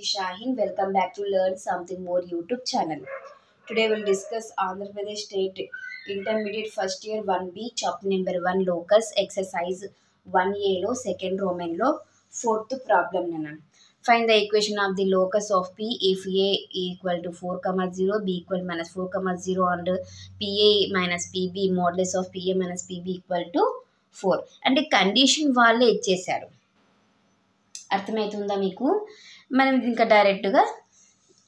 Shahin. Welcome back to Learn Something More YouTube channel. Today we'll discuss Andhra Pradesh State Intermediate First Year 1B Chapter Number 1 Locus Exercise 1A lo second Roman lo fourth problem nana. Find the equation of the locus of P if A equal to 4, 0, B equal minus 4, 0 and PA minus PB modulus of PA minus PB equal to 4. అంటే condition వాళ్ళే ఇచ్చేశారు. అర్థమవుతుందా మీకు? మనం ఇంకా డైరెక్ట్గా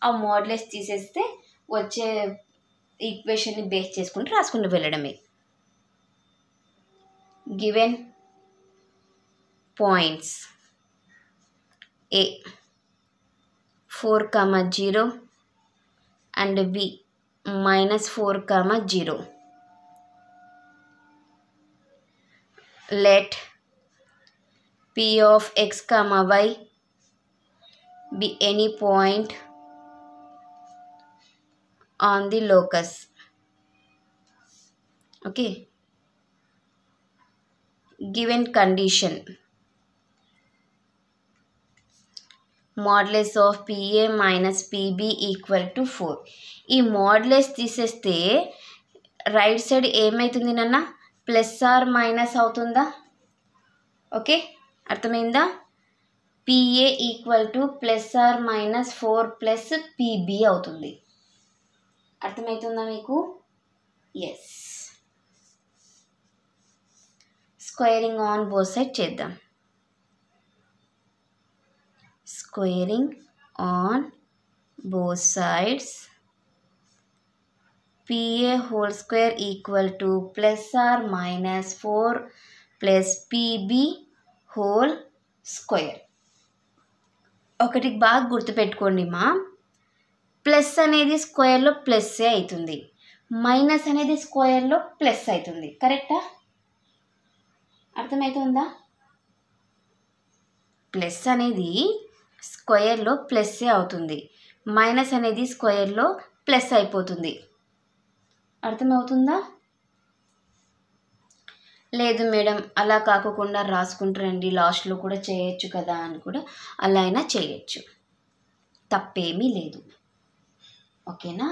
ఆ models తీసేస్తే వచ్చే ఈక్వేషన్ని బేస్ చేసుకుంటూ రాసుకుంటూ వెళ్ళడమే. Given points A 4, 0 and B minus 4, 0. Let P of x, y be any point on the locus. Okay. Given condition. Modulus of PA minus PB equal to 4. ఈ మోడ్యులస్ తీసేస్తే రైట్ సైడ్ ఏమవుతుంది నాన్న? Plus or minus అవుతుందా? Okay, అర్థమైందా? PA equal to plus or minus 4 plus PB అవుతుంది. అర్థమవుతుందా మీకు? Yes. Squaring on both side చేద్దాం. Squaring on both sides. PA whole square equal to plus or minus 4 plus PB whole square. ఒకటి బాగా గుర్తుపెట్టుకోండి మా, ప్లస్ అనేది స్క్వేర్లో ప్లస్సే అవుతుంది, మైనస్ అనేది స్క్వేర్లో ప్లస్ అవుతుంది. కరెక్టా? అర్థమవుతుందా? ప్లస్ అనేది స్క్వేర్లో ప్లస్సే అవుతుంది, మైనస్ అనేది స్క్వేర్లో ప్లస్ అయిపోతుంది. అర్థమవుతుందా? లేదు మేడం అలా కాకుండా రాసుకుంటారండి, లాస్ట్లో కూడా చేయొచ్చు కదా అని కూడా అలా అయినా చేయొచ్చు, తప్పేమీ లేదు. ఓకేనా?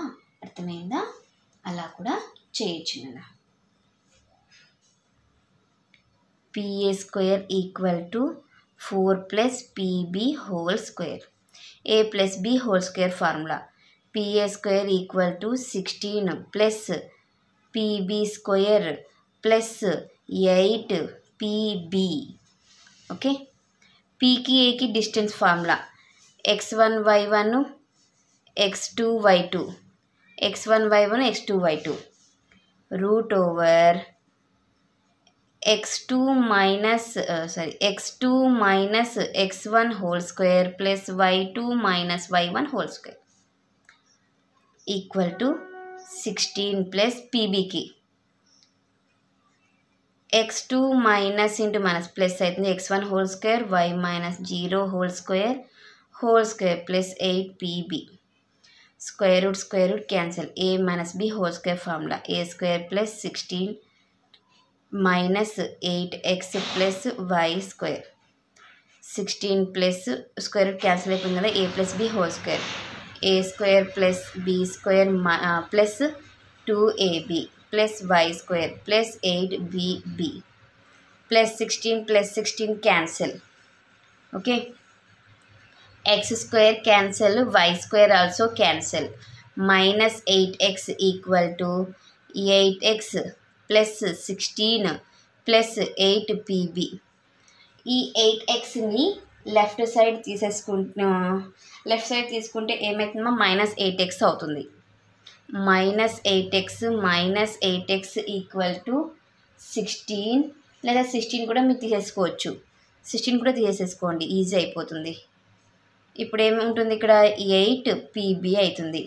అర్థమైందా? అలా కూడా చేయొచ్చు నాన్న. PA square equal to 4 plus PB whole square. A plus B whole square formula. PA square equal to 16 plus PB square plus 8 PB. Okay, Pకి Aకి distance formula x1 y1 x2 y2 x1 y1 x2 y2 root over x2 minus x1 whole square plus y2 minus y1 whole square equal to 16 plus PBకి x2 minus into minus plus అవుతుంది, x1 whole square y minus 0 whole square plus 8 PB. Square root cancel. A minus B whole square formula a square plus 16 minus 8x plus y square. 16 plus square root cancel అయిపోయింది కదా, a plus B whole square, a square plus B square plus 2ab plus y square plus 8bb plus 16 cancel. Okay, x square cancel, y square also cancel. Minus 8x equal to 8x plus 16 plus 8 PB. ఈ 8xని left side తీసుకుంటే ఏమవుతుందో minus 8x అవుతుంది. Minus 8x equal to 16, లేదా 16 కూడా మీరు తీసేసుకోవచ్చు, 16 కూడా తీసేసుకోండి, ఈజీ అయిపోతుంది. ఇప్పుడు ఏముంటుంది ఇక్కడ? 8 PB అవుతుంది.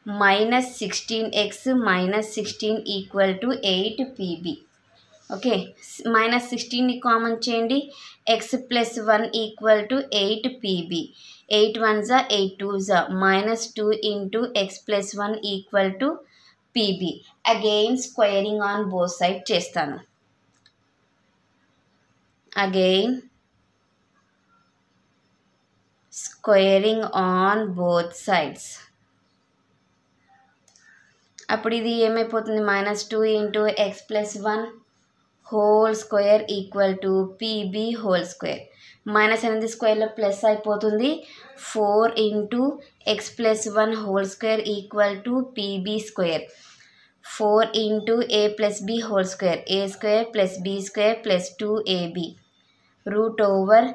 Minus 16x minus 16 equal to 8 PB. Okay, minus 16ని కామన్ చేయండి, x plus 1 equal to 8 PB. 8 1 8 2 minus 2 into x plus 1 equal to PB. Again squaring on both side చేస్తాను. Again squaring on both sides. అప్పుడు ఇది ఏమైపోతుంది, -2 into x plus 1 whole square equal to PB whole square. Minus అనేది స్క్వేర్లో plus అయిపోతుంది. 4 into x plus 1 whole square equal to PB square. 4 into A plus B whole square, A square plus B square plus 2ab root over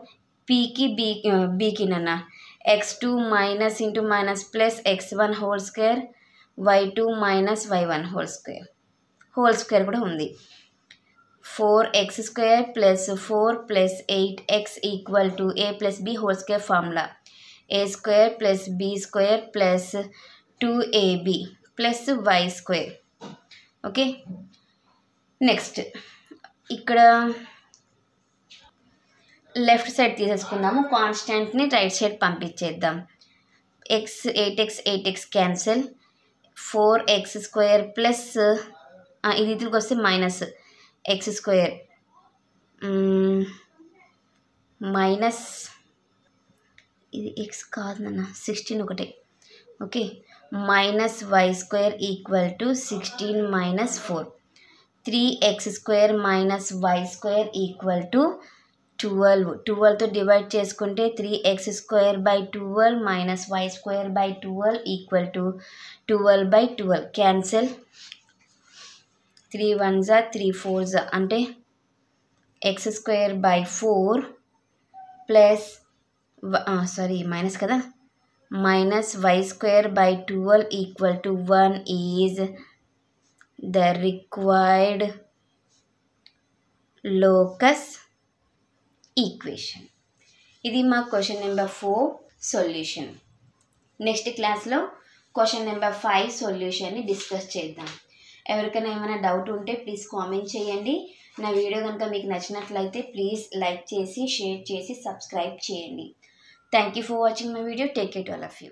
పీకి బీకి నాన్న x2 minus into minus plus x1 whole square y2 minus y1 whole square కూడా ఉంది. 4x square plus 4 plus 8x equal to A plus B whole square formula A square plus B square plus 2ab plus y square. Okay, next ఇక్కడ left side తీసేసుకుందాము. కాన్స్టెంట్ని right side పంపించేద్దాం. 8x cancel. 4x square plus ఇది ఇదికి వస్తే minus x square minus ఇది x కాదు నాన్న 16 ఒకటే. Okay, minus y square equal to 16 minus 4. 3x square minus y square equal to 12. 12తో డివైడ్ చేసుకుంటే 3x square by 12 minus y square by 12 equal to 12/12 cancel. 3 1s 3 4s అంటే x square by 4 plus minus కదా minus y square by 12 equal to 1 is the required locus equation. ఇది మా question number 4 solution. Next క్లాస్లో question number 5 సొల్యూషన్ని discuss చేద్దాం. ఎవరికైనా ఏమైనా doubt ఉంటే please comment చేయండి. నా వీడియో కనుక మీకు నచ్చినట్లయితే ప్లీజ్ లైక్ చేసి షేర్ చేసి సబ్స్క్రైబ్ చేయండి. Thank you for watching my video. Take care to all of you.